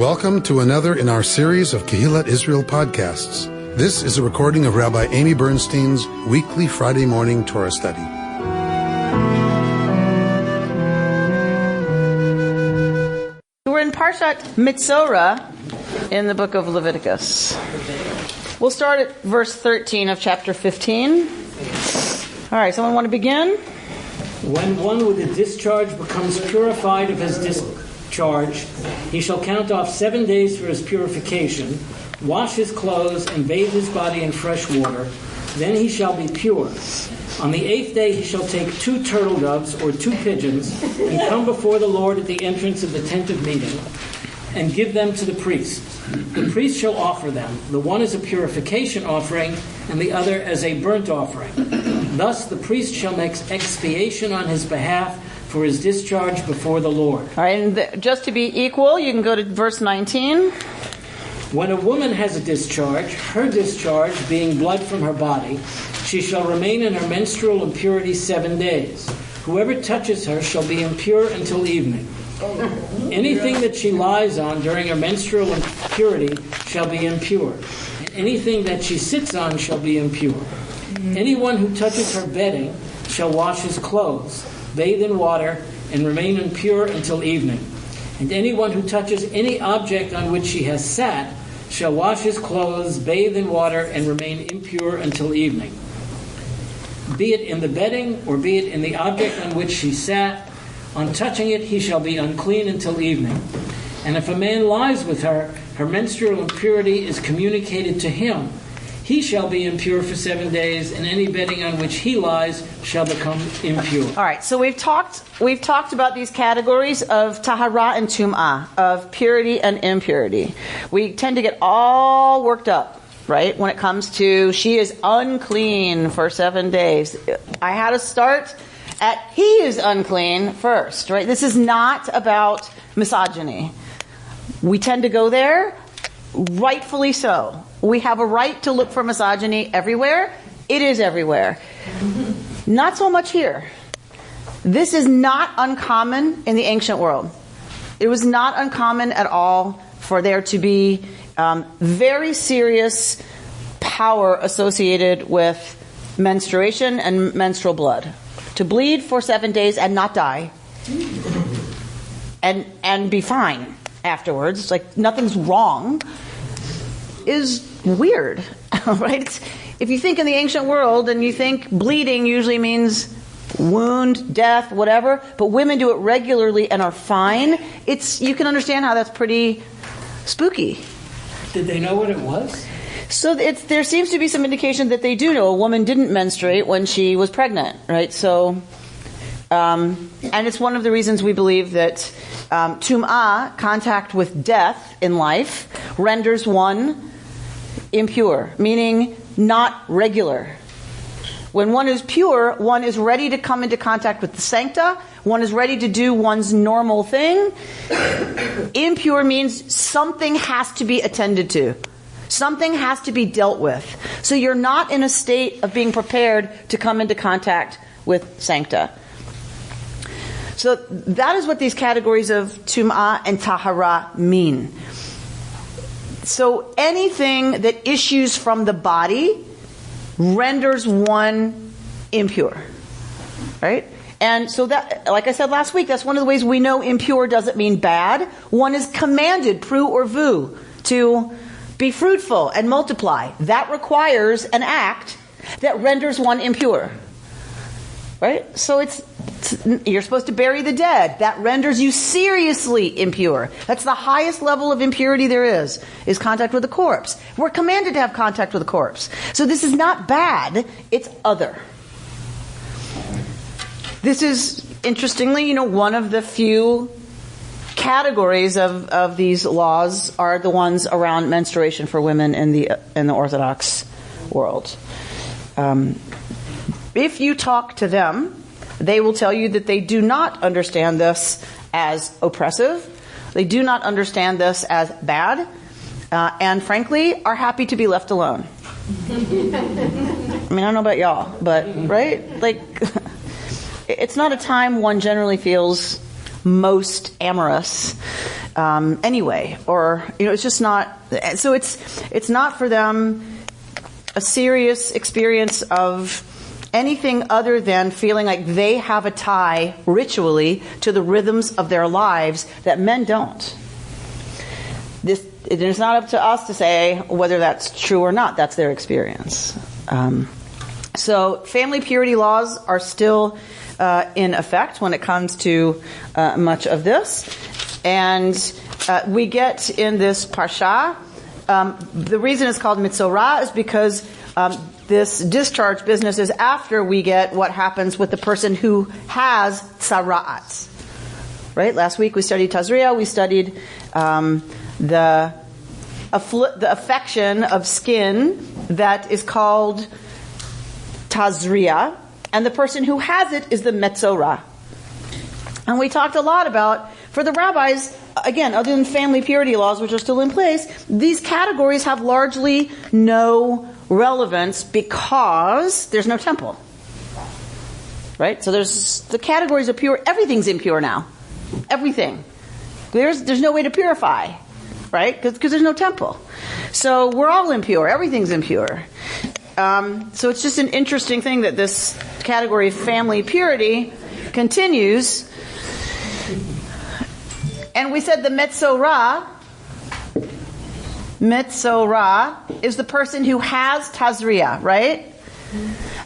Welcome to another in our series of Kehillat Israel podcasts. This is a recording of Rabbi Amy Bernstein's weekly Friday morning Torah study. We're in Parashat Metzorah in the book of Leviticus. We'll start at verse 13 of chapter 15. All right, someone want to begin? When one with a discharge becomes purified of his discharge, he shall count off 7 days for his purification, wash his clothes, and bathe his body in fresh water. Then he shall be pure. On the 8th day he shall take 2 turtle doves or 2 pigeons and come before the Lord at the entrance of the tent of meeting and give them to the priest. The priest shall offer them, the one as a purification offering and the other as a burnt offering. Thus the priest shall make expiation on his behalf for his discharge before the Lord. All right, and just to be equal, you can go to verse 19. When a woman has a discharge, her discharge being blood from her body, she shall remain in her menstrual impurity 7 days. Whoever touches her shall be impure until evening. Anything that she lies on during her menstrual impurity shall be impure. And anything that she sits on shall be impure. Anyone who touches her bedding shall wash his clothes, bathe in water, and remain impure until evening. And anyone who touches any object on which she has sat shall wash his clothes, bathe in water, and remain impure until evening. Be it in the bedding or be it in the object on which she sat, on touching it he shall be unclean until evening. And if a man lies with her, her menstrual impurity is communicated to him. He shall be impure for 7 days, and any bedding on which he lies shall become impure. All right, so we've talked about these categories of tahara and tum'ah, of purity and impurity. We tend to get all worked up, right, when it comes to she is unclean for 7 days. I had to start at he is unclean first, right? This is not about misogyny. We tend to go there, rightfully so. We have a right to look for misogyny everywhere. It is everywhere. Not so much here. This is not uncommon in the ancient world. It was not uncommon at all for there to be very serious power associated with menstruation and menstrual blood. To bleed for 7 days and not die. And be fine afterwards. Like nothing's wrong. Is weird, right? If you think in the ancient world and you think bleeding usually means wound, death, whatever, but women do it regularly and are fine, you can understand how that's pretty spooky. Did they know what it was? So there seems to be some indication that they do know a woman didn't menstruate when she was pregnant, right? So, and it's one of the reasons we believe that tum'ah, contact with death in life, renders one impure, meaning not regular. When one is pure, one is ready to come into contact with the sancta, one is ready to do one's normal thing. Impure means something has to be attended to. Something has to be dealt with. So you're not in a state of being prepared to come into contact with sancta. So that is what these categories of tum'ah and tahara mean. So anything that issues from the body renders one impure, right? And so that, like I said last week, that's one of the ways we know impure doesn't mean bad. One is commanded, pru or vu, to be fruitful and multiply. That requires an act that renders one impure, right? So you're supposed to bury the dead. That renders you seriously impure. That's the highest level of impurity there is contact with a corpse. We're commanded to have contact with a corpse. So this is not bad, it's other. This is, interestingly, one of the few categories of these laws are the ones around menstruation for women in the Orthodox world. If you talk to them, they will tell you that they do not understand this as oppressive. They do not understand this as bad. And frankly, are happy to be left alone. I mean, I don't know about y'all, but, right? Like, it's not a time one generally feels most amorous anyway, or it's just not. So it's not for them a serious experience of anything other than feeling like they have a tie ritually to the rhythms of their lives that men don't. It is not up to us to say whether that's true or not. That's their experience. So family purity laws are still in effect when it comes to much of this. And we get in this parsha, the reason it's called Metzorah is because this discharge business is after we get what happens with the person who has tzara'at. Right? Last week we studied Tazria. We studied the affection of skin that is called Tazria, and the person who has it is the Metzorah. And we talked a lot about, for the rabbis, again, other than family purity laws, which are still in place, these categories have largely no relevance because there's no temple. Right? So the categories are pure. Everything's impure now. Everything. There's no way to purify. Right? Because there's no temple. So we're all impure. Everything's impure. So it's just an interesting thing that this category of family purity continues. And we said the Metzorah is the person who has Tazria, right?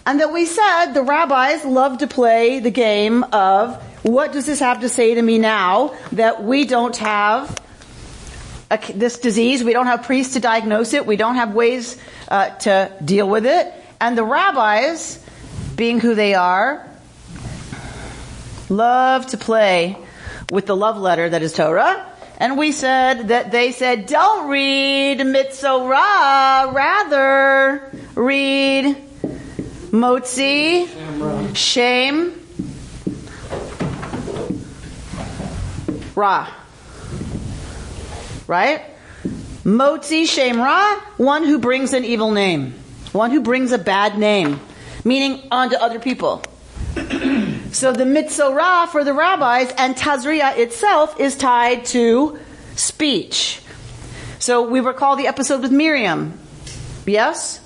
And that we said the rabbis love to play the game of, what does this have to say to me now that we don't have this disease, we don't have priests to diagnose it, we don't have ways to deal with it. And the rabbis, being who they are, love to play with the love letter that is Torah. And we said that they said, don't read Metzorah, rather read Motzi, Shem, Ra. Right? Motzi Shem Ra, one who brings an evil name. One who brings a bad name. Meaning onto other people. So the Metzorah for the rabbis and Tazria itself is tied to speech. So we recall the episode with Miriam. Yes?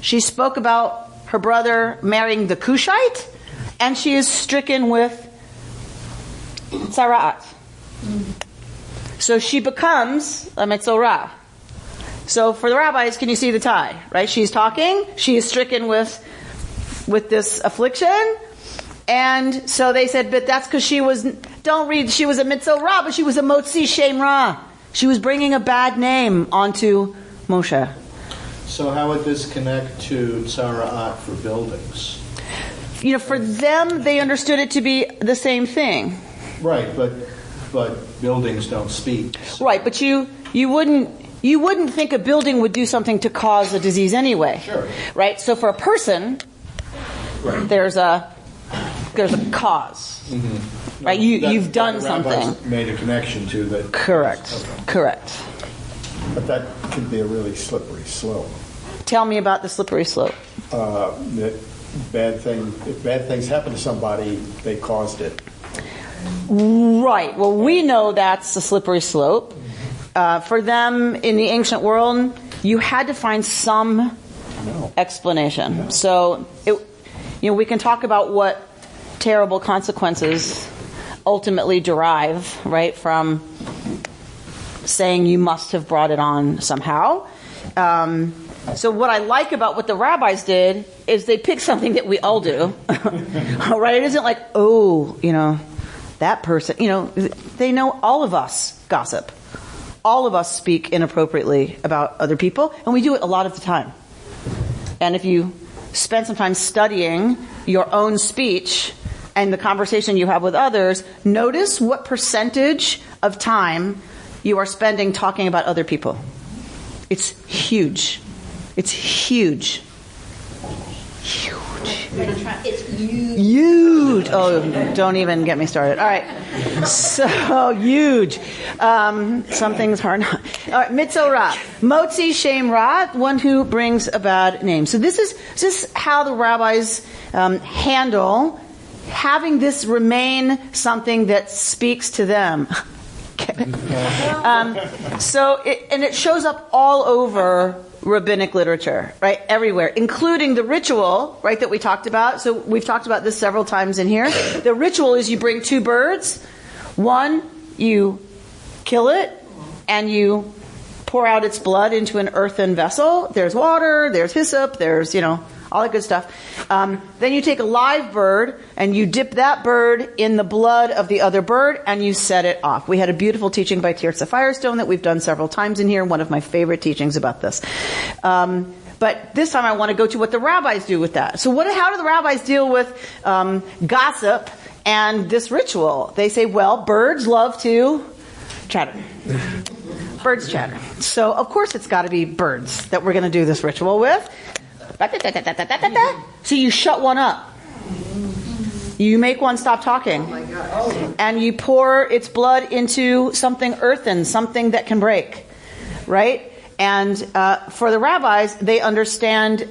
She spoke about her brother marrying the Cushite, and she is stricken with Tzara'at. So she becomes a Metzorah. So for the rabbis, can you see the tie? Right? She's talking. She is stricken with this affliction. And so they said, but that's because she was a Metzorah, but she was a Motzi Shem Ra. She was bringing a bad name onto Moshe. So how would this connect to Tzara'at for buildings? For them, they understood it to be the same thing. Right, but buildings don't speak. So. Right, but you wouldn't think a building would do something to cause a disease anyway. Sure. Right? So for a person, right. There's a cause. Mm-hmm. Right? You've done something. Made a connection to that. Correct. Okay. Correct. But that could be a really slippery slope. Tell me about the slippery slope. If bad things happen to somebody, they caused it. Right. Well, we know that's a slippery slope. For them in the ancient world, you had to find some explanation. No. So, we can talk about what terrible consequences ultimately derive, right, from saying you must have brought it on somehow. So what I like about what the rabbis did is they picked something that we all do. Right? It isn't like, that person, they know all of us gossip. All of us speak inappropriately about other people, and we do it a lot of the time. And if you spend some time studying your own speech and the conversation you have with others, notice what percentage of time you are spending talking about other people. It's huge. It's huge. Huge. It's huge. Huge. Oh, don't even get me started. All right. So huge. Some things are not. All right. Metzorah. Motzi Shem Ra, one who brings a bad name. So this is how the rabbis handle having this remain something that speaks to them. And it shows up all over rabbinic literature, right? Everywhere, including the ritual, right, that we talked about. So we've talked about this several times in here. The ritual is you bring two birds. One, you kill it, and you pour out its blood into an earthen vessel. There's water, there's hyssop, there's, all that good stuff. Then you take a live bird and you dip that bird in the blood of the other bird and you set it off. We had a beautiful teaching by Tirza Firestone that we've done several times in here. One of my favorite teachings about this. But this time I want to go to what the rabbis do with that. So how do the rabbis deal with gossip and this ritual? They say, well, birds love to chatter. Birds chatter. So of course it's got to be birds that we're going to do this ritual with. So you shut one up. You make one stop talking. And you pour its blood into something earthen, something that can break. Right? And for the rabbis, they understand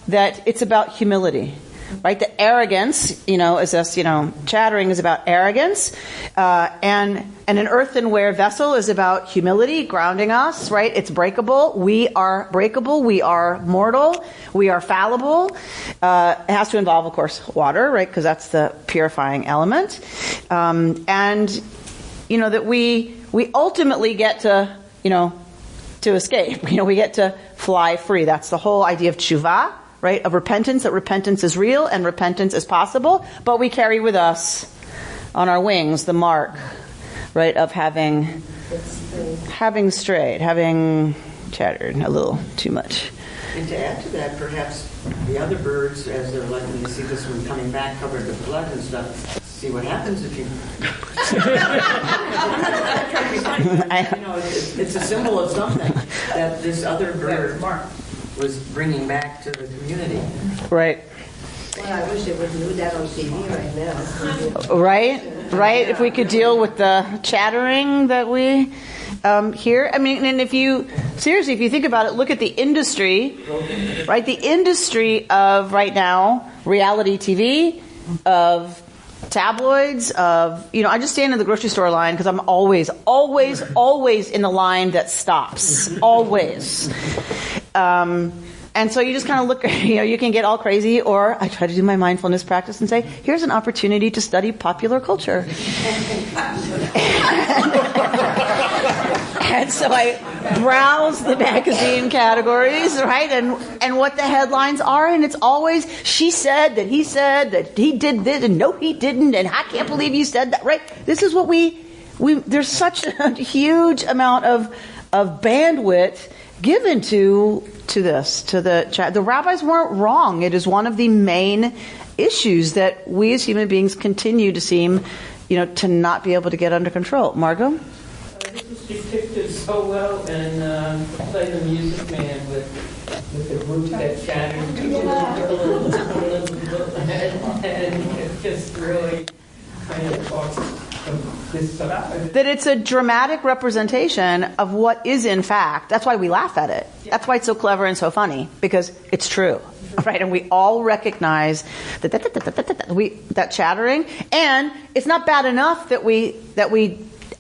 that it's about humility. Right? The arrogance, is this, chattering is about arrogance. And an earthenware vessel is about humility, grounding us, right? It's breakable. We are breakable. We are mortal. We are fallible. It has to involve, of course, water, right? Because that's the purifying element. That we ultimately get to escape. We get to fly free. That's the whole idea of tshuva. Right, of repentance, that repentance is real and repentance is possible, but we carry with us on our wings the mark, right, of having strayed, having chattered a little too much. And to add to that, perhaps the other birds, as they're likely to see this one coming back covered with blood and stuff, see what happens if you... I'm not trying to be funny. It's a symbol of something that this other bird was bringing back to the community. Right. Well, I wish they would do that on TV right now. Right. If we could deal with the chattering that we hear. I mean, and if you think about it, look at the industry, right? The industry of right now, reality TV, of tabloids, of, I just stand in the grocery store line because I'm always in the line that stops. Always. And so you just kind of look, you can get all crazy, or I try to do my mindfulness practice and say, here's an opportunity to study popular culture. And so I browse the magazine categories, right, and what the headlines are, and it's always, she said, that he did this, and no, he didn't, and I can't believe you said that, right? This is what there's such a huge amount of bandwidth given to this, to the chat. The rabbis weren't wrong. It is one of the main issues that we as human beings continue to seem, to not be able to get under control. Margot? This was depicted so well in Play the Music Man with the group that chattered. And it just really kind of talks this about it. That it's a dramatic representation of what is in fact. That's why we laugh at it. That's why it's so clever and so funny, because it's true. Right, and we all recognize that chattering, and it's not bad enough that we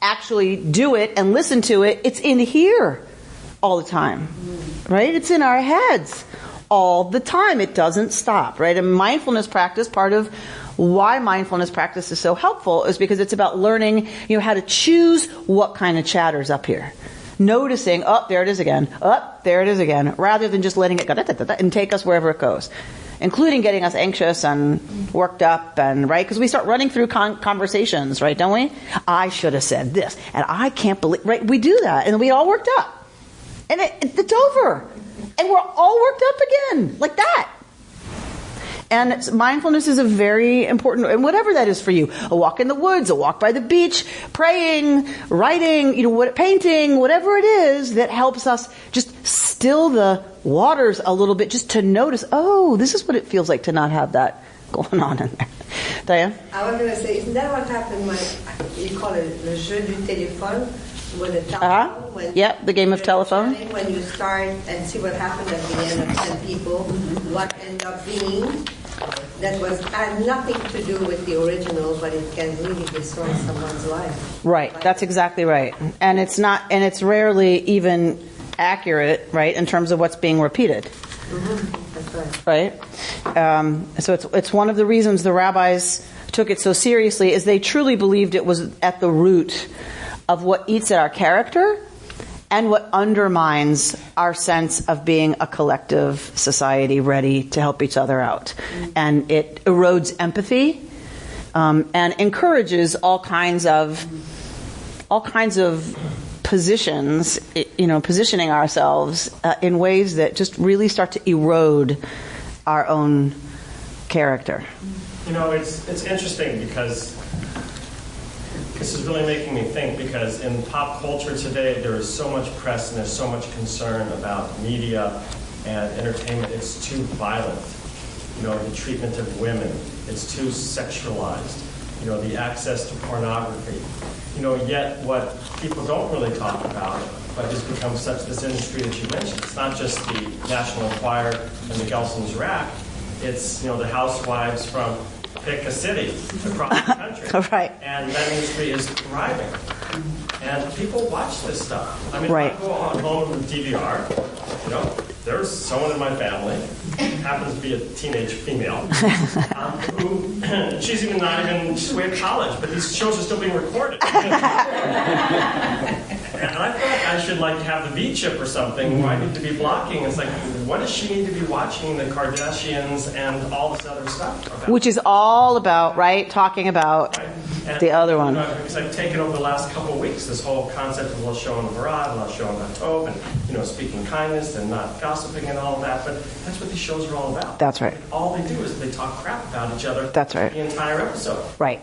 actually do it and listen to it. It's in here all the time, right? It's in our heads all the time. It doesn't stop, right? And mindfulness practice, part of why mindfulness practice is so helpful is because it's about learning, how to choose what kind of chatter's up here. Noticing, there it is again, there it is again, rather than just letting it go and take us wherever it goes, including getting us anxious and worked up, and right, because we start running through conversations, right, don't we? I should have said this, and I can't believe, right? We do that, and we all worked up, and it's over, and we're all worked up again, like that. And mindfulness is a very important, and whatever that is for you, a walk in the woods, a walk by the beach, praying, writing, painting, whatever it is that helps us just still the waters a little bit, just to notice, this is what it feels like to not have that going on in there. Diane? I was going to say, isn't that what happened when you call it le jeu du téléphone? With the telephone, the game of telephone. When you start and see what happened at the end of 10 people, what end up being, that had nothing to do with the original, but it can really destroy someone's life. Right. That's exactly right. And it's rarely even accurate, right, in terms of what's being repeated. That's right. Right? So it's one of the reasons the rabbis took it so seriously is they truly believed it was at the root of what eats at our character and what undermines our sense of being a collective society ready to help each other out. And it erodes empathy and encourages all kinds of positions, positioning ourselves in ways that just really start to erode our own character. It's interesting because this is really making me think, because in pop culture today there is so much press and there's so much concern about media and entertainment. It's too violent. The treatment of women, it's too sexualized. The access to pornography. Yet what people don't really talk about, but has become this industry that you mentioned, it's not just the National Enquirer and the Gelson's Rack, it's, the housewives from pick a city across the country. Right. And that industry is thriving. And people watch this stuff. I mean, right. If I go on home with DVR, there's someone in my family, happens to be a teenage female, who, she's way in college, but these shows are still being recorded. And I feel like I should have the V chip or something where I need to be blocking. It's like, what does she need to be watching the Kardashians and all this other stuff about? Which is all about, right, talking about the other one. Because I've taken over the last couple of weeks this whole concept of Lashon Hara, Lashon Hatov, and speaking kindness and not gossiping and all of that. But that's what these shows are all about. That's right. All they do is they talk crap about each other. That's right. The entire episode. Right.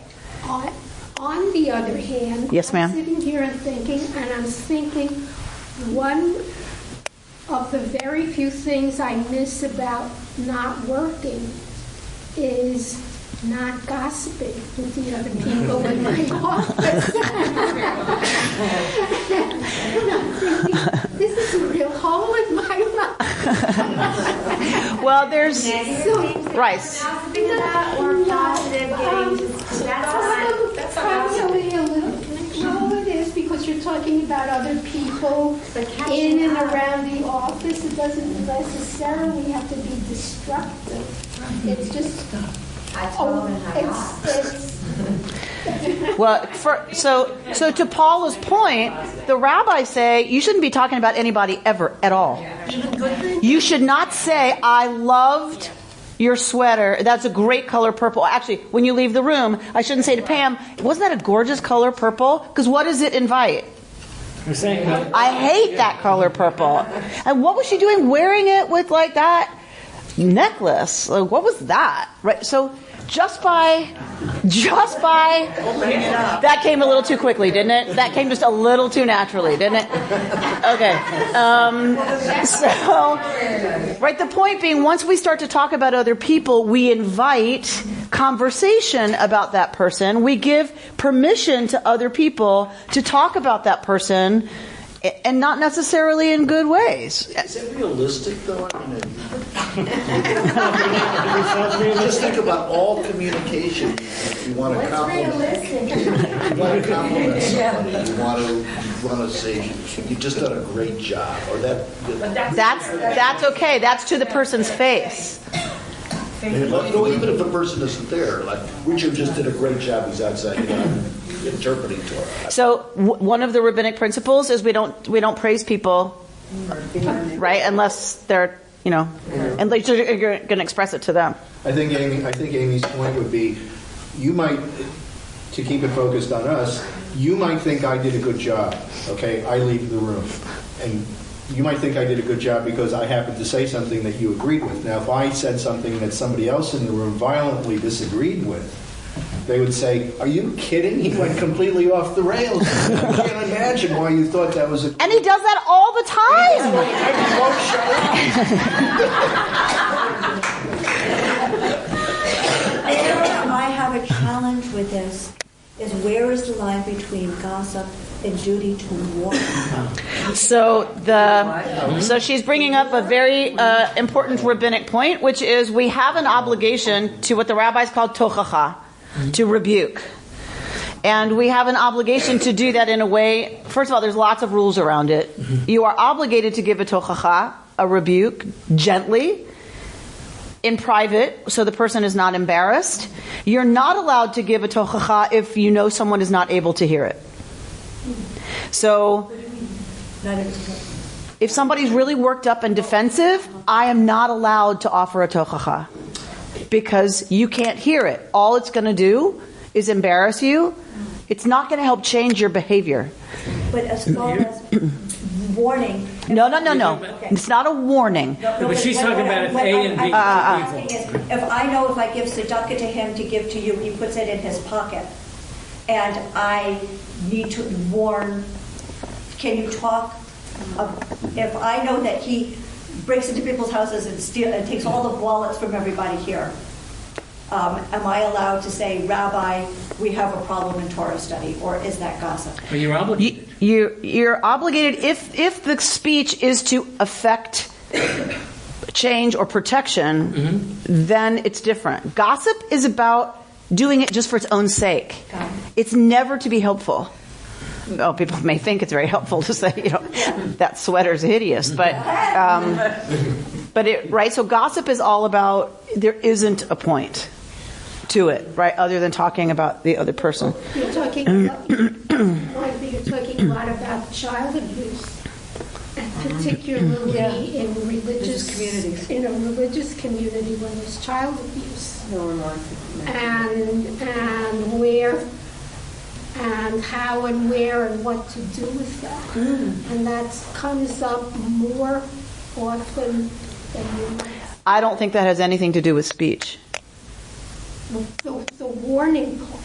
On the other hand, yes, ma'am. I'm sitting here and I'm thinking, one of the very few things I miss about not working is not gossiping with the other people in my office. This is a real hole in my life. Well, there's rice. Or positive games. That's probably a little. No, it is, because you're talking about other people in and around the office. It doesn't necessarily have to be destructive. It's just. Well, so to Paula's point, the rabbis say you shouldn't be talking about anybody ever at all. You should not say, I loved your sweater. That's a great color, purple. Actually, when you leave the room, I shouldn't say to Pam, wasn't that a gorgeous color, purple? Because what does it invite? I hate that color, purple. And what was she doing wearing it with that necklace? What was that? Right. So just by that came a little too quickly, didn't it? That came just a little too naturally, didn't it? Okay. Right. The point being, once we start to talk about other people, we invite conversation about that person. We give permission to other people to talk about that person, and not necessarily in good ways. Is it realistic, though? Just think about all communication. You want to compliment. You want to compliment somebody. You want to say you just done a great job, or that. That's okay. That's to the person's face. Even if the person isn't there, Richard just did a great job. He's outside, interpreting Torah. So one of the rabbinic principles is we don't praise people, right? Unless they're unless you're going to express it to them. I think Amy's point would be, you might, to keep it focused on us, you might think I did a good job. Okay, I leave the room, and you might think I did a good job because I happened to say something that you agreed with. Now, if I said something that somebody else in the room violently disagreed with, they would say, "Are you kidding? He went completely off the rails. I can't imagine why you thought that was a..." And he does that all the time. Where I have a challenge with this is, where is the line between gossip a duty to warn. So she's bringing up a very important rabbinic point, which is we have an obligation to what the rabbis call tochacha, to rebuke. And we have an obligation to do that in a way, first of all, there's lots of rules around it. You are obligated to give a tochacha, a rebuke, gently, in private, so the person is not embarrassed. You're not allowed to give a tochacha if you know someone is not able to hear it. So, if somebody's really worked up and defensive, I am not allowed to offer a tochacha because you can't hear it. All it's going to do is embarrass you. It's not going to help change your behavior. But as far as warning. No. Okay. It's not a warning. No, but she's talking about if A and B are evil. If I know if I give tzedakah to him to give to you, he puts it in his pocket, and I need to warn, can you talk? If I know that he breaks into people's houses and takes all the wallets from everybody here, am I allowed to say, Rabbi, we have a problem in Torah study, or is that gossip? Well, you're obligated. You're obligated if the speech is to affect change or protection, then it's different. Gossip is about doing it just for its own sake. It's never to be helpful. Oh, people may think it's very helpful to say, that sweater's hideous, but right. So gossip is all about there isn't a point to it, right? Other than talking about the other person. You're talking a lot about child abuse, and particularly in religious communities. In a religious community when there's child abuse, and where. And how and where and what to do with that. And that comes up more often than you might. I don't think that has anything to do with speech. The warning part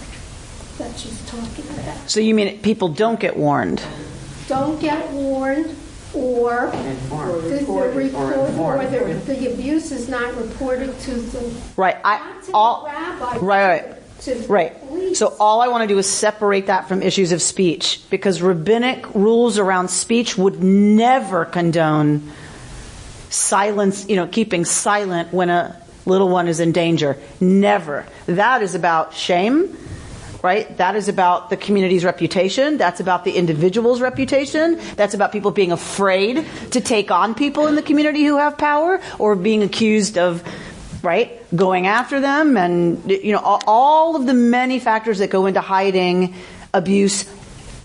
that she's talking about. So you mean people don't get warned? Don't get warned, or the abuse is not reported to the rabbi. Right. Right. So all I want to do is separate that from issues of speech, because rabbinic rules around speech would never condone silence, keeping silent when a little one is in danger. Never. That is about shame, right? That is about the community's reputation. That's about the individual's reputation. That's about people being afraid to take on people in the community who have power, or being accused of going after them, and all of the many factors that go into hiding abuse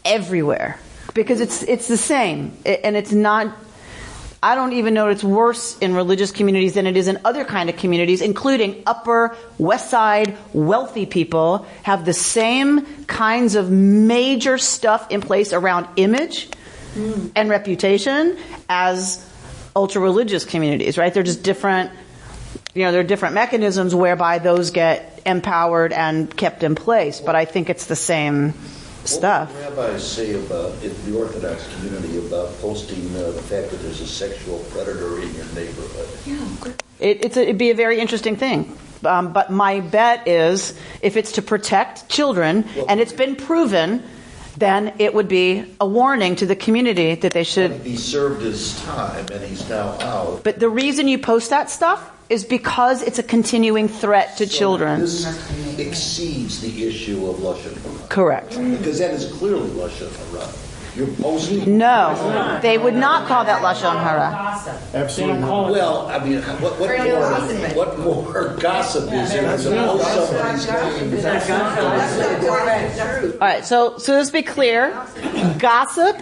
everywhere, because it's the same, and it's not. I don't even know it's worse in religious communities than it is in other kind of communities, including Upper West Side wealthy people have the same kinds of major stuff in place around image and reputation as ultra religious communities. Right? They're just different. There are different mechanisms whereby those get empowered and kept in place, but I think it's the same stuff. What do rabbis say about, in the Orthodox community, about posting the fact that there's a sexual predator in your neighborhood? Yeah. It'd be a very interesting thing. But my bet is, if it's to protect children, and it's been proven, then it would be a warning to the community that they should... He served his time, and he's now out. But the reason you post that stuff is because it's a continuing threat to children. This exceeds the issue of Lashon Hara. Correct. Because that is clearly Lashon Hara. You're posting... No, they would not call that Lashon Hara. Absolutely not. Well, I mean, what more gossip is there than post somebody's name? All right, so let's be clear. Gossip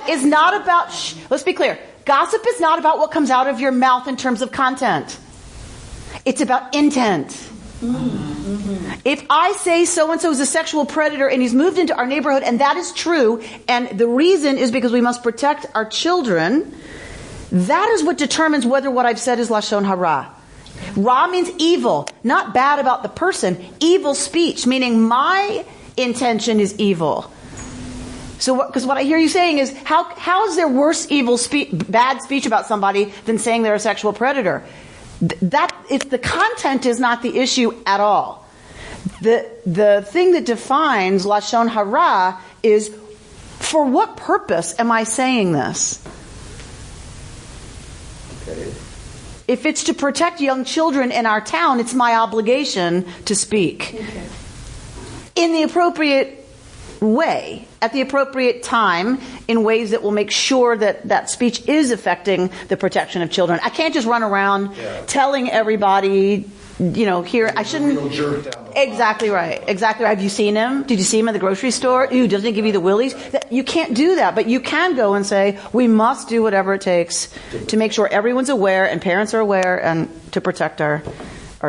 is not about... let's be clear. Gossip is not about what comes out of your mouth in terms of content. It's about intent. Mm-hmm. If I say so-and-so is a sexual predator and he's moved into our neighborhood, and that is true, and the reason is because we must protect our children, that is what determines whether what I've said is Lashon Hara. Ra means evil, not bad about the person. Evil speech, meaning my intention is evil. So, because what I hear you saying is, how is there worse bad speech about somebody than saying they're a sexual predator? If the content is not the issue at all. The thing that defines Lashon Hara is, for what purpose am I saying this? Okay. If it's to protect young children in our town, it's my obligation to speak. Okay. In the appropriate way, at the appropriate time, in ways that will make sure that that speech is affecting the protection of children. I can't just run around telling everybody, here, I shouldn't. Real jerk down the Exactly right. Exactly right. Have you seen him? Did you see him at the grocery store? Ooh, doesn't he give you the willies? You can't do that, but you can go and say, we must do whatever it takes to make sure everyone's aware and parents are aware and to protect our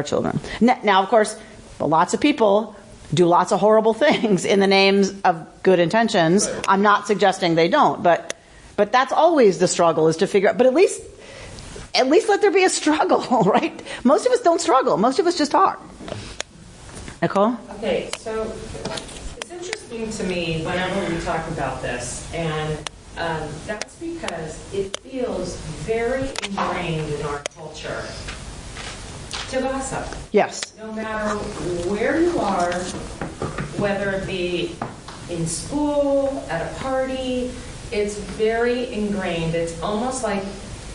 children. Now, of course, lots of people do lots of horrible things in the names of good intentions. Right. I'm not suggesting they don't, but that's always the struggle, is to figure out, but at least let there be a struggle, right? Most of us don't struggle. Most of us just talk. Nicole? Okay, so it's interesting to me whenever we talk about this, and that's because it feels very ingrained in our culture to gossip. Yes. No matter where you are, whether it be in school, at a party, it's very ingrained. It's almost like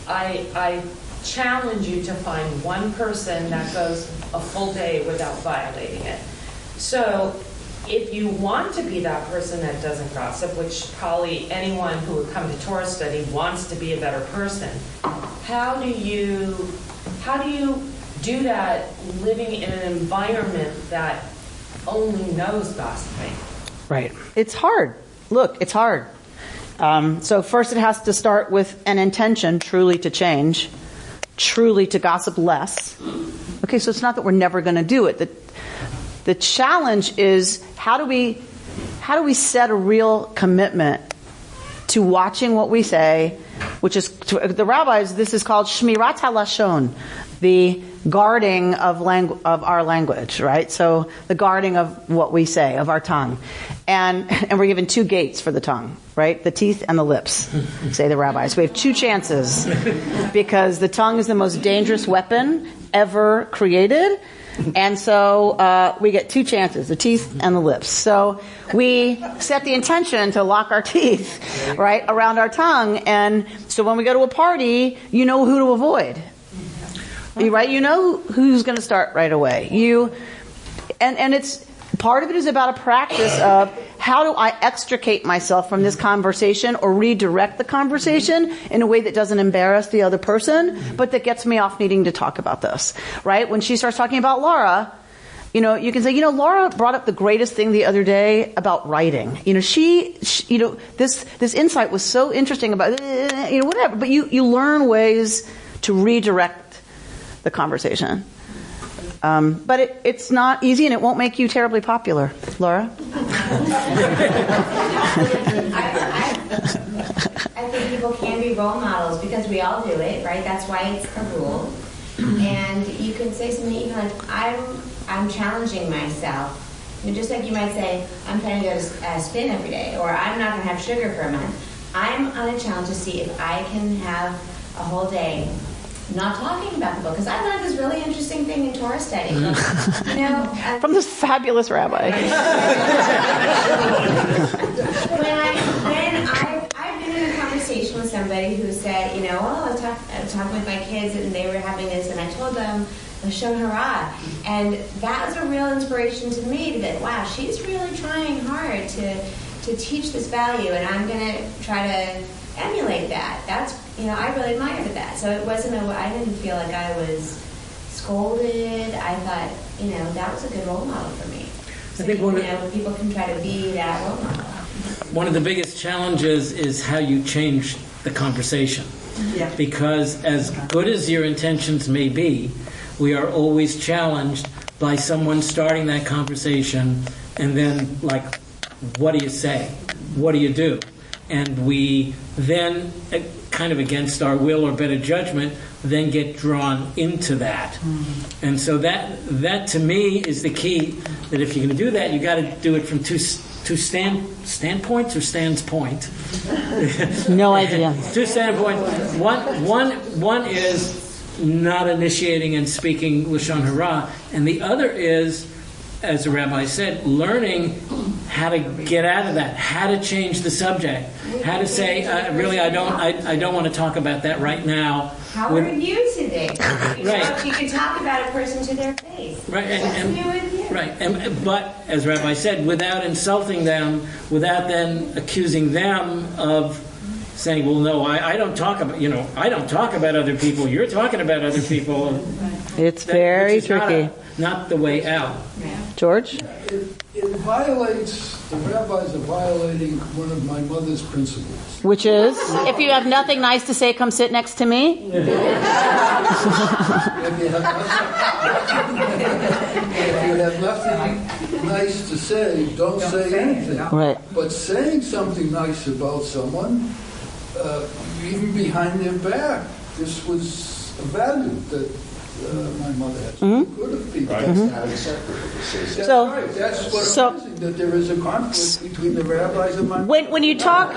I challenge you to find one person that goes a full day without violating it. So if you want to be that person that doesn't gossip, which probably anyone who would come to Torah study wants to be a better person, how do you do that living in an environment that only knows gossiping? Right. It's hard. Look, it's hard. So first it has to start with an intention truly to change, truly to gossip less. Okay, so it's not that we're never going to do it. The challenge is how do we set a real commitment to watching what we say, which is, to the rabbis, this is called shmirat halashon, the guarding of our language, right? So the guarding of what we say, of our tongue. And we're given 2 gates for the tongue, right? The teeth and the lips, say the rabbis. We have 2 chances because the tongue is the most dangerous weapon ever created. And so we get 2 chances, the teeth and the lips. So we set the intention to lock our teeth, right, around our tongue. And so when we go to a party, you know who to avoid. Right? You know who's going to start right away. And it's part of it is about a practice of how do I extricate myself from this conversation or redirect the conversation in a way that doesn't embarrass the other person, but that gets me off needing to talk about this. Right? When she starts talking about Laura, you can say, Laura brought up the greatest thing the other day about writing. She this insight was so interesting about, whatever. But you learn ways to redirect the conversation. But it's not easy, and it won't make you terribly popular. Laura? I think people can be role models because we all do it, right? That's why it's a rule. And you can say something even like, I'm challenging myself. Just like you might say, I'm planning to go to a spin every day, or I'm not going to have sugar for a month. I'm on a challenge to see if I can have a whole day not talking about the book, because I learned this really interesting thing in Torah study. From this fabulous rabbi. I've been in a conversation with somebody who said, I was talking with my kids and they were having this, and I told them Lashon Hara, and that was a real inspiration to me that wow, she's really trying hard to teach this value, and I'm going to try to emulate that. That's I really admired that. So it wasn't I didn't feel like I was scolded. I thought that was a good role model for me. So I think people can try to be that role model. One of the biggest challenges is how you change the conversation. Yeah. Because as good as your intentions may be, we are always challenged by someone starting that conversation and then what do you say? What do you do? And we then, kind of against our will or better judgment, then get drawn into that. Mm-hmm. And so that to me is the key, that if you're going to do that, you got to do it from two standpoints or stands point. No idea. 2 standpoints. One is not initiating and speaking Lashon Hara, and the other is, as the rabbi said, learning how to get out of that, how to change the subject, how to say, really, I don't want to talk about that right now. How are you today? Right. You can talk about a person to their face. Right, Right. But as Rabbi said, without insulting them, without then accusing them of saying, "Well, no, I don't talk about I don't talk about other people. You're talking about other people." It's very tricky. Not the way out. George? It violates, the rabbis are violating one of my mother's principles. Which is, if you have nothing nice to say, come sit next to me. If you have nothing nice to say, don't say anything. Right. But saying something nice about someone, even behind their back, this was a value that my mother had. Good of people. Right. That's not acceptable. That's right. That's what I'm saying, that there is a conflict between the rabbis and my mother. When you talk...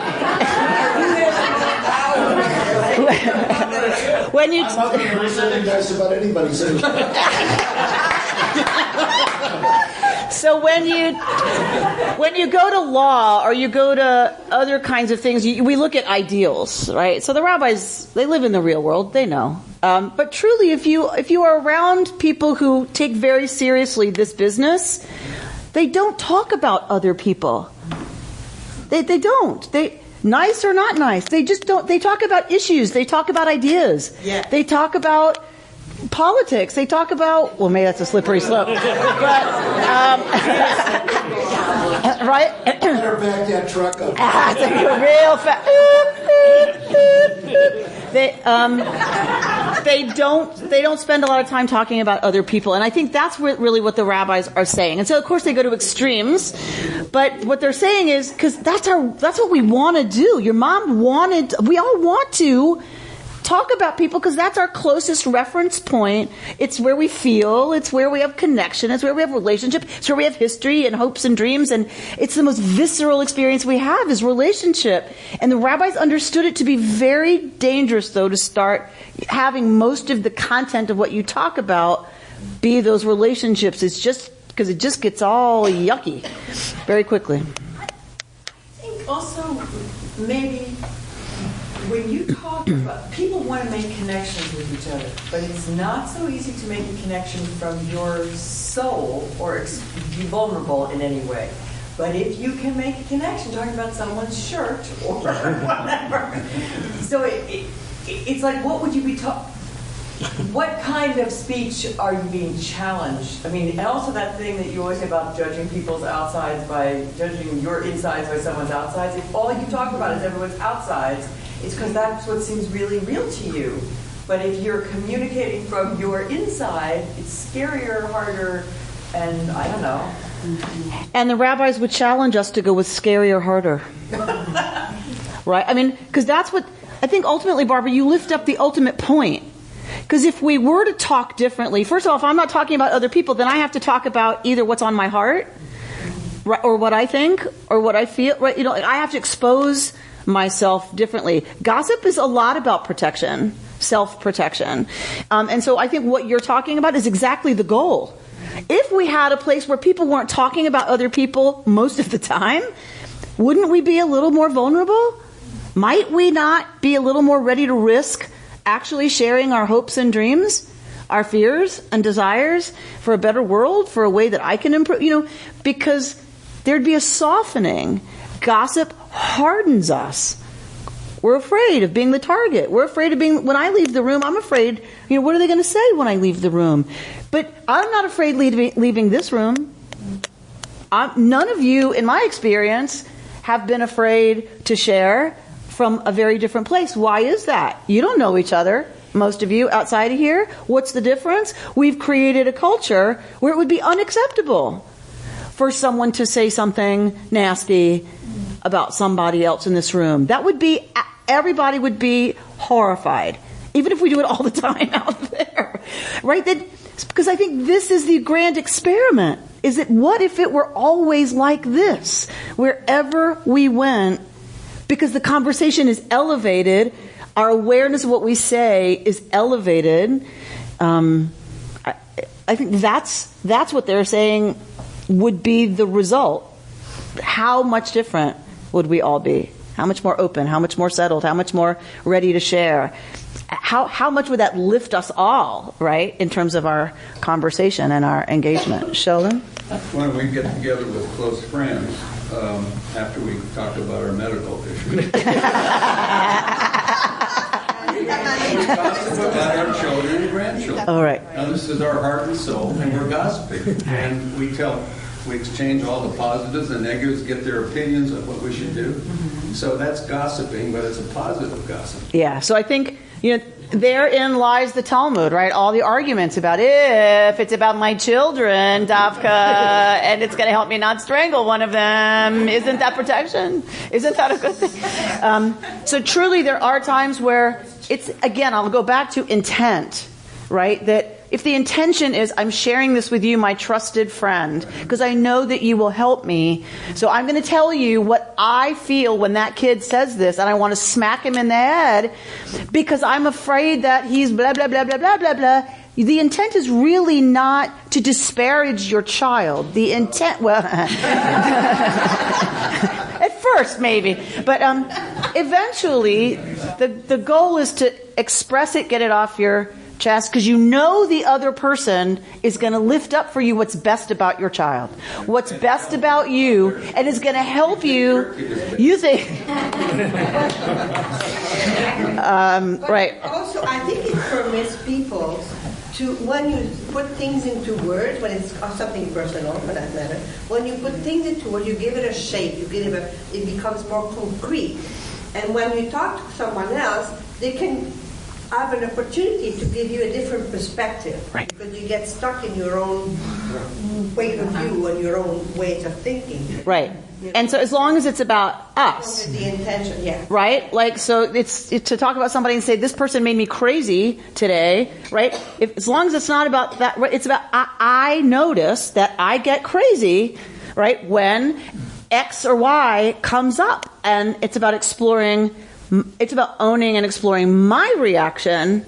when you... I'm not going to say anything nice about anybody. So when you go to law or you go to other kinds of things, we look at ideals, right? So the rabbis, they live in the real world, they know. But truly, if you are around people who take very seriously this business, they don't talk about other people. They don't. Nice or not nice, they just don't. They talk about issues. They talk about ideas. Yeah. They talk about politics. They talk about, well, maybe that's a slippery slope, but right? Better back that truck up. It's like real fast. They don't spend a lot of time talking about other people, and I think that's really what the rabbis are saying. And so, of course, they go to extremes, but what they're saying is, because that's what we want to do. Your mom wanted. We all want to talk about people because that's our closest reference point. It's where we feel, it's where we have connection, it's where we have relationship, it's where we have history and hopes and dreams, and it's the most visceral experience we have is relationship. And the rabbis understood it to be very dangerous, though, to start having most of the content of what you talk about be those relationships. It's just because it just gets all yucky very quickly. I think also maybe when you talk about, people want to make connections with each other, but it's not so easy to make a connection from your soul or be vulnerable in any way. But if you can make a connection talking about someone's shirt or whatever, so it's like, what would you be talking? What kind of speech are you being challenged? I mean, and also that thing that you always say about judging people's outsides by judging your insides by someone's outsides. If all you talk about is everyone's outsides, it's because that's what seems really real to you. But if you're communicating from your inside, it's scarier, harder, and I don't know. And the rabbis would challenge us to go with scarier, harder. Right? I mean, because that's what, I think ultimately, Barbara, you lift up the ultimate point. Because if we were to talk differently, first of all, if I'm not talking about other people, then I have to talk about either what's on my heart, right, or what I think, or what I feel. Right? You know, I have to expose myself differently. Gossip is a lot about protection, self-protection. And so I think what you're talking about is exactly the goal. If we had a place where people weren't talking about other people most of the time, wouldn't we be a little more vulnerable? Might we not be a little more ready to risk actually sharing our hopes and dreams, our fears and desires for a better world, for a way that I can improve? You know, because there'd be a softening. Gossip hardens us. We're afraid of being the target. We're afraid of being, when I leave the room, I'm afraid, what are they going to say when I leave the room? But I'm not afraid leaving this room. None of you, in my experience, have been afraid to share from a very different place. Why is that? You don't know each other, most of you, outside of here. What's the difference? We've created a culture where it would be unacceptable for someone to say something nasty about somebody else in this room. That would be, everybody would be horrified, even if we do it all the time out there, right? Because I think this is the grand experiment. Is it, what if it were always like this, wherever we went, because the conversation is elevated, our awareness of what we say is elevated. I think that's what they're saying would be the result. how much different would we all be? How much more open? How much more settled? How much more ready to share? How much would that lift us all, right, in terms of our conversation and our engagement? Sheldon? When we get together with close friends, after we talk about our medical issues, we gossip about our children and grandchildren. All right. Now, this is our heart and soul, and we're gossiping. And we exchange all the positives and negatives, get their opinions of what we should do. So that's gossiping, but it's a positive gossip. Yeah, so I think, therein lies the Talmud, right? All the arguments about if it's about my children, Davka, and it's going to help me not strangle one of them, isn't that protection? Isn't that a good thing? So truly there are times where it's, again, I'll go back to intent, right? That if the intention is, I'm sharing this with you, my trusted friend, because I know that you will help me, so I'm going to tell you what I feel when that kid says this, and I want to smack him in the head, because I'm afraid that he's blah, blah, blah, blah, blah, blah, blah. The intent is really not to disparage your child. The intent, well, at first maybe, but eventually the goal is to express it, get it off your chest, because you know the other person is going to lift up for you what's best about your child, what's best about you, and is going to help you. You think, right? Also, I think it permits people to, when you put things into words, when it's something personal, for that matter, when you put things into words, you give it a shape, it becomes more concrete, and when you talk to someone else, they can have an opportunity to give you a different perspective, right? Because you get stuck in your own point of view and your own ways of thinking. Right. And so as long as it's about us, the intention, yeah. Right? Like, so it's to talk about somebody and say, this person made me crazy today, right? As long as it's not about that, it's about, I notice that I get crazy, right, when X or Y comes up. And it's about it's about owning and exploring my reaction,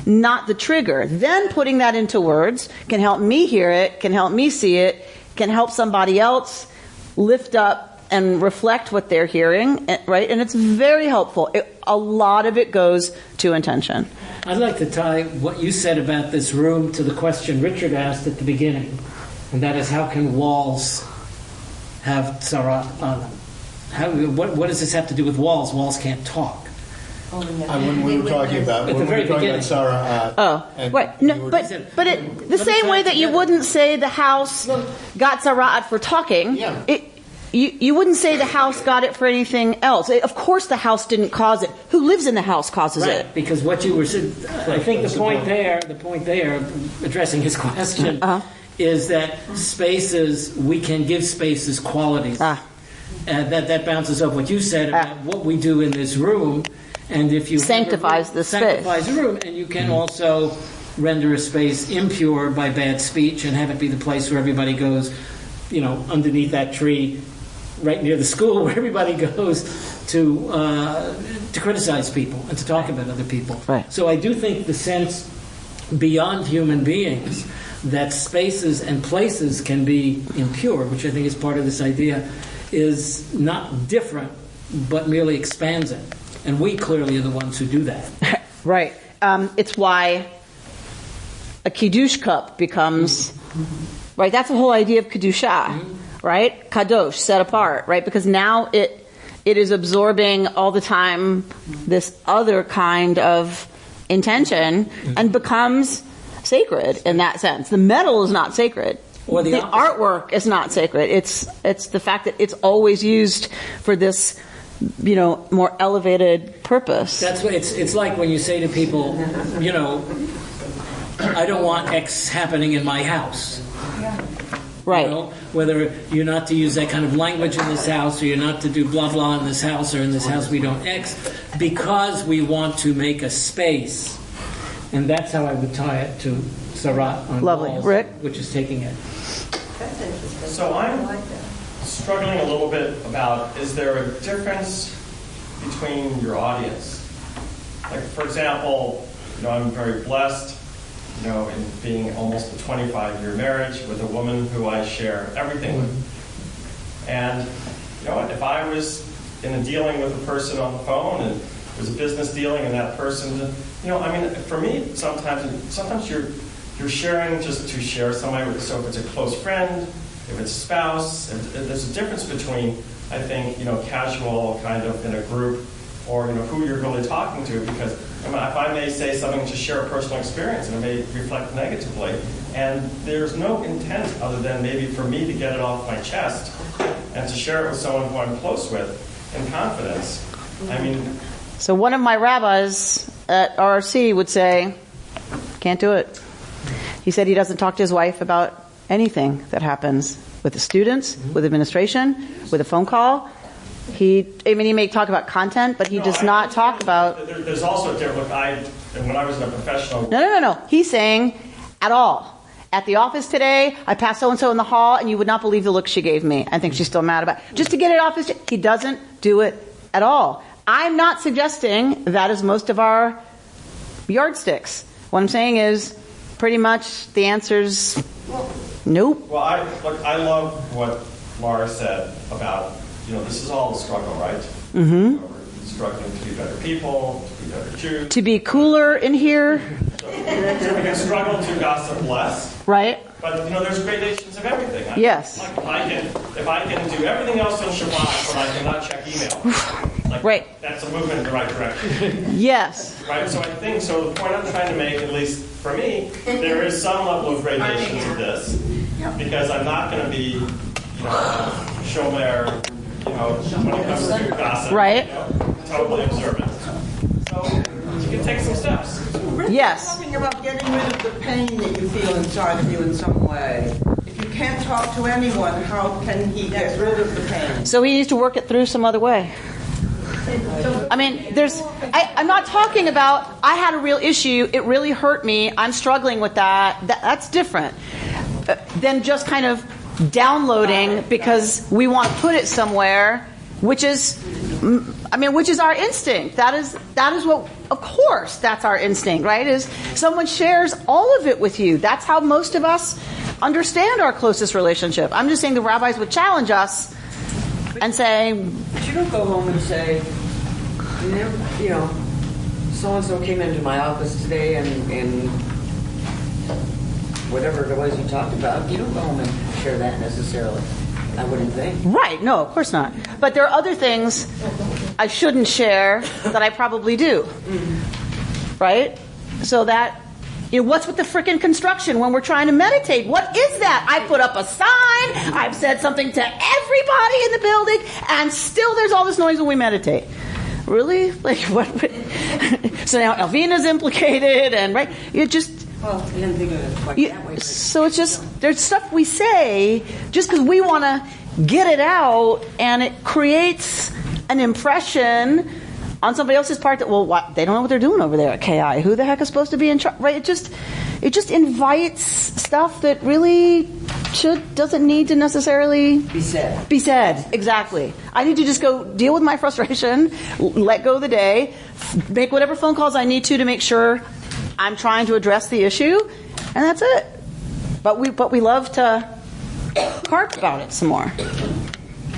not the trigger. Then putting that into words can help me hear it, can help me see it, can help somebody else lift up and reflect what they're hearing, right? And it's very helpful. A lot of it goes to intention. I'd like to tie what you said about this room to the question Richard asked at the beginning, and that is, how can walls have tzara on them? What does this have to do with walls? Walls can't talk. When we were talking about Sarah. Right. No, but the same way that you wouldn't say the house got tzara'at for talking, you wouldn't say the house got it for anything else. Of course the house didn't cause it. Who lives in the house causes it. Because what you were saying, I think the point there, addressing his question, is that spaces, we can give spaces qualities. That bounces off what you said about what we do in this room, and if you sanctifies the room, and you can also render a space impure by bad speech and have it be the place where everybody goes, underneath that tree, right near the school, where everybody goes to criticize people and to talk about other people. Right. So I do think the sense beyond human beings that spaces and places can be impure, which I think is part of this idea, is not different, but merely expands it. And we clearly are the ones who do that. Right. It's why a kiddush cup becomes, right? That's the whole idea of kedusha, right? Kadosh, set apart, right? Because now it is absorbing all the time this other kind of intention and becomes sacred in that sense. The metal is not sacred. Or the artwork is not sacred. It's the fact that it's always used for this, more elevated purpose. That's what it's like when you say to people, I don't want X happening in my house. Right. Whether you're not to use that kind of language in this house, or you're not to do blah blah in this house, or in this house we don't X, because we want to make a space. And that's how I would tie it to Sarat on Lovely. walls, Rick? which is taking it. That's interesting. So I'm struggling a little bit about, is there a difference between your audience? Like, for example, I'm very blessed, in being almost a 25-year marriage with a woman who I share everything with. And if I was in a dealing with a person on the phone and it was a business dealing and that person, for me, sometimes you're sharing just to share somebody with. So if it's a close friend, if it's a spouse, there's a difference between, I think, casual kind of in a group or, who you're really talking to, because if I may say something to share a personal experience and it may reflect negatively, and there's no intent other than maybe for me to get it off my chest and to share it with someone who I'm close with in confidence. So one of my rabbis at RRC would say, can't do it. He said he doesn't talk to his wife about anything that happens with the students, with administration, with a phone call. He may talk about content, but he does not talk about... There's also a difference. When I was in a professional... No. He's saying, at all. At the office today, I passed so-and-so in the hall, and you would not believe the look she gave me. I think she's still mad about it. Just to get it off his chest. He doesn't do it at all. I'm not suggesting that is most of our yardsticks. What I'm saying is, pretty much the answer's nope. Well, I love what Laura said about, this is all the struggle, right? Mm-hmm. We're struggling to be better people, to be better Jews. To be cooler in here. So we can struggle to gossip less. Right. But, there's gradations of everything. Yes. If I can do everything else on Shabbat, but I cannot check email. Right. That's a movement in the right direction. Yes. Right. So the point I'm trying to make, at least for me, there is some level of gradation to this, because I'm not going to be, shomer, when it comes to gossip. Right. Totally observant. So you can take some steps. Yes. Talking about getting rid of the pain that you feel inside of you in some way. If you can't talk to anyone, how can he get rid of the pain? So he needs to work it through some other way. I'm not talking about, I had a real issue, it really hurt me, I'm struggling with that. That's different than just kind of downloading because we want to put it somewhere, which is our instinct. That is what, of course, that's our instinct, right? Is someone shares all of it with you. That's how most of us understand our closest relationship. I'm just saying the rabbis would challenge us and say... But you don't go home and say, so-and-so came into my office today and whatever it was you talked about, you don't go home and share that necessarily. I wouldn't think. Right, no, of course not. But there are other things I shouldn't share that I probably do. Right? So that, what's with the frickin' construction when we're trying to meditate? What is that? I put up a sign, I've said something to everybody in the building, and still there's all this noise when we meditate. Really? Like, what? So now Elvina's implicated, and right? You just... Well, I didn't think of it quite that way. So it's just, there's stuff we say just because we want to get it out, and it creates an impression on somebody else's part that, they don't know what they're doing over there at KI. Who the heck is supposed to be in charge? Right? It just invites stuff that really doesn't need to necessarily be said. Exactly. I need to just go deal with my frustration, let go of the day, make whatever phone calls I need to make sure I'm trying to address the issue, and that's it. But we love to harp about it some more.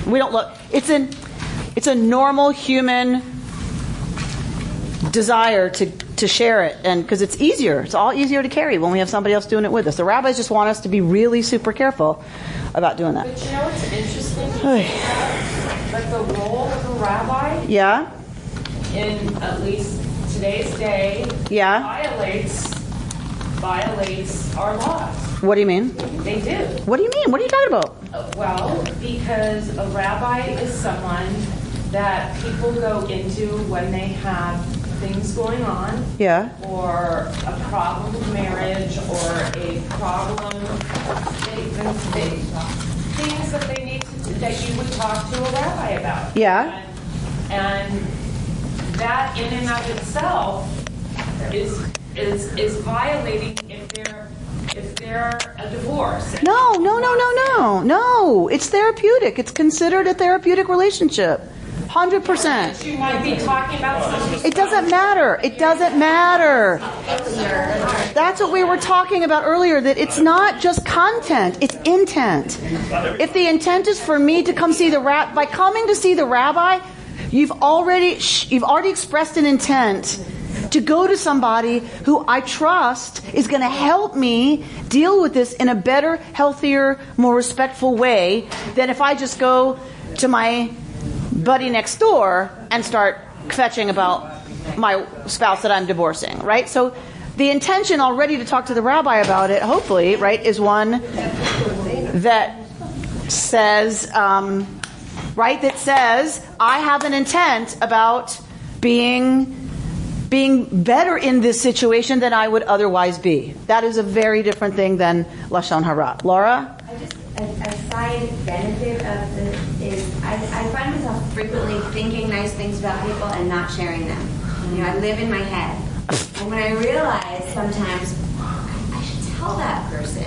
We don't look. It's a normal human desire to share it, and because it's easier. It's all easier to carry when we have somebody else doing it with us. The rabbis just want us to be really super careful about doing that. But what's interesting? Like the role of a rabbi. Yeah. In at least today's day. Yeah. Violates our laws. What do you mean? They do. What do you mean? What are you talking about? Well, because a rabbi is someone that people go into when they have things going on. Yeah. Or a problem with marriage, or a problem, things that they need that you would talk to a rabbi about. Yeah. And that in and of itself is violating if they're a divorce. No. It's therapeutic. It's considered a therapeutic relationship. 100%. You might be talking about something. It doesn't matter. It doesn't matter. That's what we were talking about earlier, that it's not just content, it's intent. If the intent is for me to come see the rabbi, by coming to see the rabbi, you've already expressed an intent to go to somebody who I trust is going to help me deal with this in a better, healthier, more respectful way than if I just go to my buddy next door and start kvetching about my spouse that I'm divorcing, right? So the intention already to talk to the rabbi about it, hopefully, right, is one that says, that says, I have an intent about being better in this situation than I would otherwise be. That is a very different thing than Lashon Hara. Laura? A side benefit of this is I find myself frequently thinking nice things about people and not sharing them. I live in my head. And when I realize sometimes I should tell that person,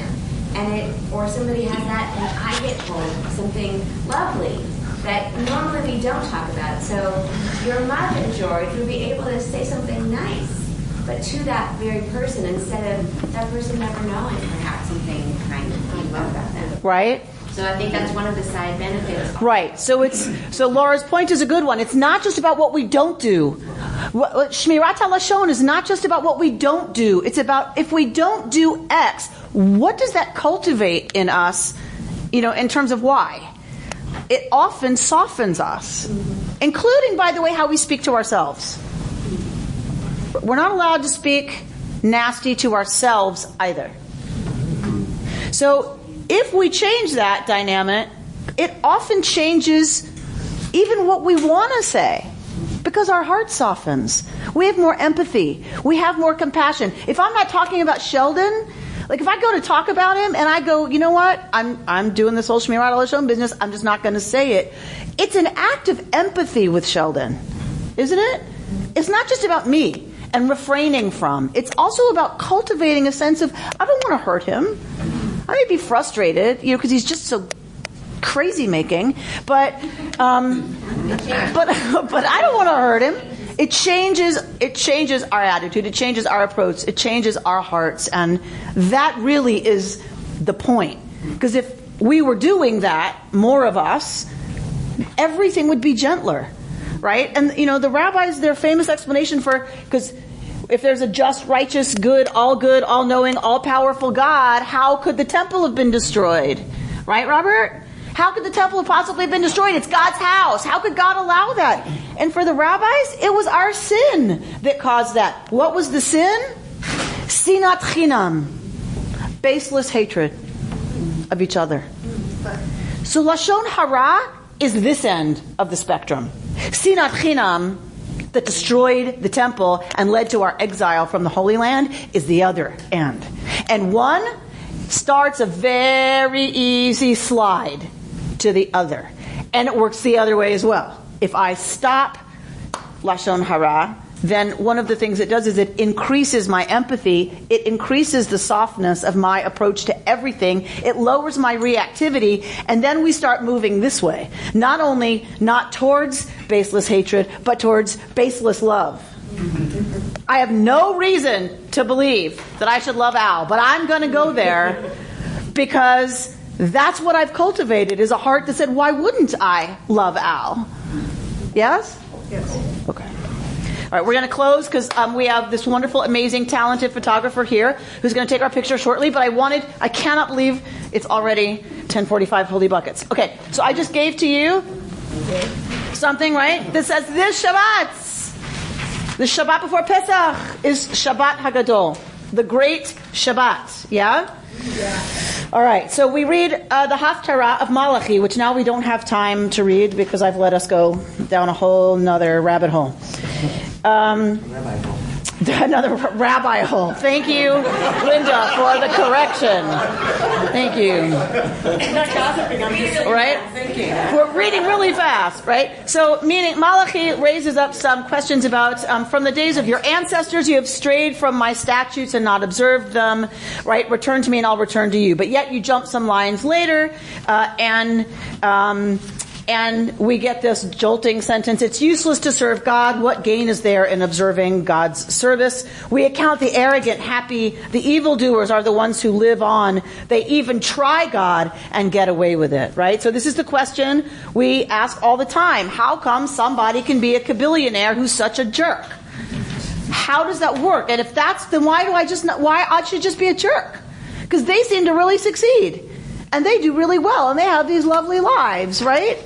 or somebody has that, and I get told something lovely that normally we don't talk about. So your mother, George, would be able to say something nice, but to that very person instead of that person never knowing perhaps something kind of you love about them. Right? So I think that's one of the side benefits. Right. So Laura's point is a good one. It's not just about what we don't do. Shmirat HaLashon is not just about what we don't do. It's about if we don't do X, what does that cultivate in us, in terms of why? It often softens us, including, by the way, how we speak to ourselves. We're not allowed to speak nasty to ourselves either. So if we change that dynamic, it often changes even what we want to say, because our heart softens. We have more empathy. We have more compassion. If I'm not talking about Sheldon, like if I go to talk about him and I go, you know what, I'm doing this whole Shmirat HaLashon business, I'm just not going to say it. It's an act of empathy with Sheldon, isn't it? It's not just about me and refraining from. It's also about cultivating a sense of, I don't want to hurt him. I may be frustrated, because he's just so crazy making, but I don't want to hurt him. It changes our attitude, it changes our approach, it changes our hearts, and that really is the point. Because if we were doing that, more of us, everything would be gentler, right? And the rabbis, their famous explanation because if there's a just, righteous, good, all-knowing, all-powerful God, how could the temple have been destroyed? Right, Robert? How could the temple have possibly been destroyed? It's God's house. How could God allow that? And for the rabbis, it was our sin that caused that. What was the sin? Sinat chinam. Baseless hatred of each other. So Lashon Hara is this end of the spectrum. Sinat chinam, that destroyed the temple and led to our exile from the Holy Land, is the other end. And one starts a very easy slide to the other. And it works the other way as well. If I stop Lashon Hara, then one of the things it does is it increases my empathy. It increases the softness of my approach to everything. It lowers my reactivity. And then we start moving this way. Not towards baseless hatred, but towards baseless love. I have no reason to believe that I should love Al, but I'm going to go there because that's what I've cultivated, is a heart that said, why wouldn't I love Al? Yes? Yes. Okay. All right, we're going to close because we have this wonderful, amazing, talented photographer here who's going to take our picture shortly, but I cannot believe it's already 10:45 holy buckets. Okay, so I just gave to you something, right, that says this Shabbat. The Shabbat before Pesach is Shabbat Hagadol, the great Shabbat, yeah? Yeah. All right, so we read the Haftarah of Malachi, which now we don't have time to read because I've let us go down a whole nother rabbit hole. Another rabbi hole. Thank you, Linda, for the correction. Thank you. Not gossiping, I'm just thinking. We're reading really fast, right? So, meaning Malachi raises up some questions about, from the days of your ancestors, you have strayed from my statutes and not observed them, right? Return to me and I'll return to you. But yet you jump some lines later, and And we get this jolting sentence, it's useless to serve God. What gain is there in observing God's service? We account the arrogant happy. The evildoers are the ones who live on. They even try God and get away with it, right? So this is the question we ask all the time. How come somebody can be a kabillionaire who's such a jerk? How does that work? And if that's, then why I should just be a jerk? Because they seem to really succeed. And they do really well, and they have these lovely lives, right?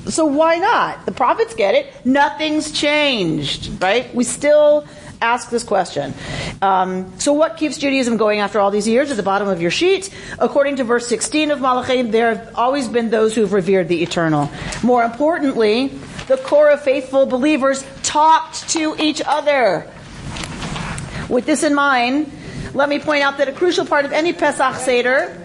So why not? The prophets get it. Nothing's changed, right? We still ask this question. So what keeps Judaism going after all these years? At the bottom of your sheet, according to verse 16 of Malachi, there have always been those who've revered the eternal. More importantly, the core of faithful believers talked to each other. With this in mind, let me point out that a crucial part of any Pesach Seder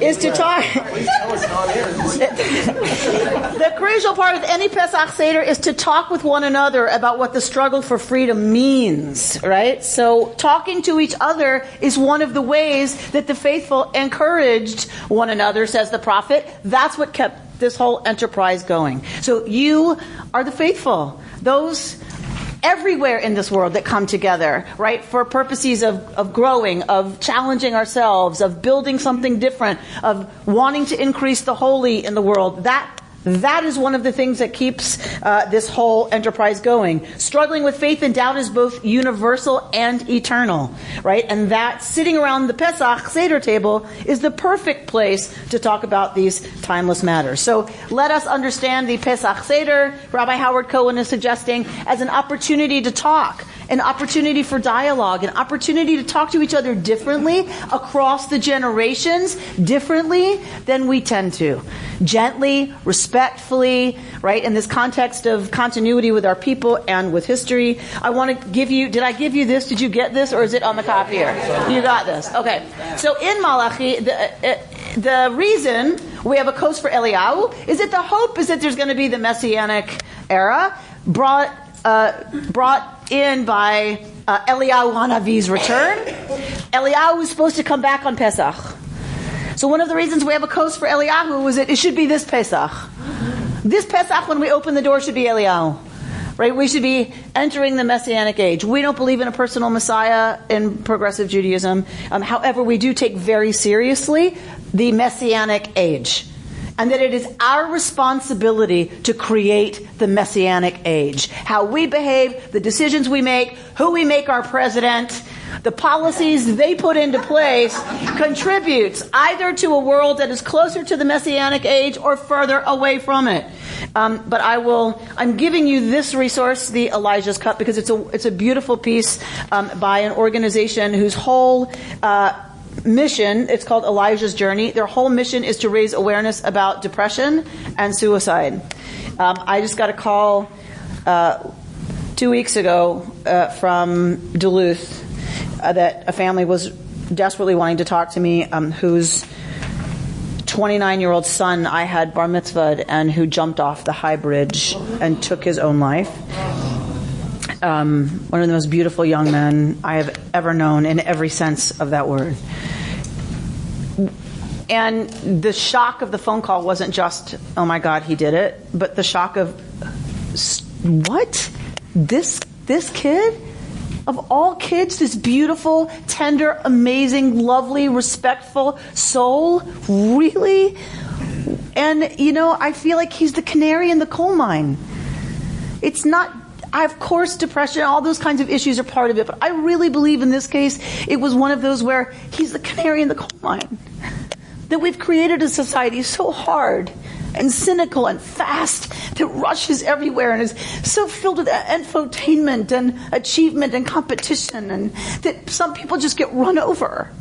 is to talk. The crucial part of any Pesach Seder is to talk with one another about what the struggle for freedom means, right? So talking to each other is one of the ways that the faithful encouraged one another, says the prophet. That's what kept this whole enterprise going. So you are the faithful. Those everywhere in this world that come together, right, for purposes of growing, of challenging ourselves, of building something different, of wanting to increase the holy in the world. That is one of the things that keeps this whole enterprise going. Struggling with faith and doubt is both universal and eternal, right? And that sitting around the Pesach Seder table is the perfect place to talk about these timeless matters. So let us understand the Pesach Seder, Rabbi Howard Cohen is suggesting, as an opportunity to talk, an opportunity for dialogue, an opportunity to talk to each other differently across the generations, differently than we tend to. Gently, respectfully, right? In this context of continuity with our people and with history. I want to give you, did I give you this? Did you get this? Or is it on the copier? You got this. Okay. So in Malachi, the reason we have a coast for Eliyahu is that the hope is that there's going to be the Messianic era brought in by Eliyahu Hanavi's return. Eliyahu was supposed to come back on Pesach. So one of the reasons we have a coast for Eliyahu was that it should be this Pesach. This Pesach, when we open the door, should be Eliyahu. Right? We should be entering the Messianic age. We don't believe in a personal Messiah in progressive Judaism. However, we do take very seriously the Messianic age. And that it is our responsibility to create the Messianic age. How we behave, the decisions we make, who we make our president, the policies they put into place contributes either to a world that is closer to the Messianic age or further away from it. But I'm giving you this resource, the Elijah's Cup, because it's a beautiful piece by an organization whose whole mission, it's called Elijah's Journey. Their whole mission is to raise awareness about depression and suicide. I just got a call 2 weeks ago from Duluth that a family was desperately wanting to talk to me, whose 29-year-old son I had bar mitzvahed and who jumped off the high bridge and took his own life. One of the most beautiful young men I have ever known in every sense of that word. And the shock of the phone call wasn't just, oh my God, he did it, but the shock of, what? This kid? Of all kids, this beautiful, tender, amazing, lovely, respectful soul? Really? And, I feel like he's the canary in the coal mine. It's not, of course, depression, all those kinds of issues are part of it, but I really believe in this case, it was one of those where he's the canary in the coal mine. That we've created a society so hard and cynical and fast that rushes everywhere and is so filled with infotainment and achievement and competition, and that some people just get run over.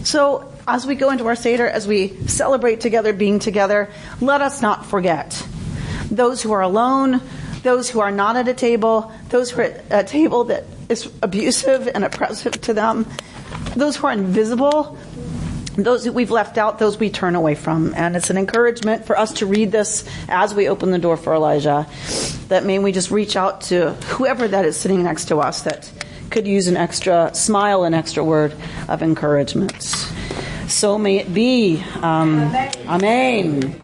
So as we go into our Seder, as we celebrate together, being together, let us not forget those who are alone, those who are not at a table, those who are at a table that is abusive and oppressive to them, those who are invisible, those that we've left out, those we turn away from. And it's an encouragement for us to read this as we open the door for Elijah. That may we just reach out to whoever that is sitting next to us that could use an extra smile, an extra word of encouragement. So may it be. Amen.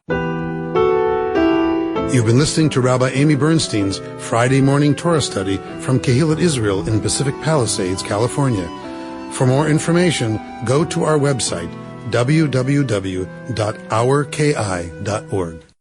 You've been listening to Rabbi Amy Bernstein's Friday morning Torah study from Kehillat Israel in Pacific Palisades, California. For more information, go to our website, www.ourki.org.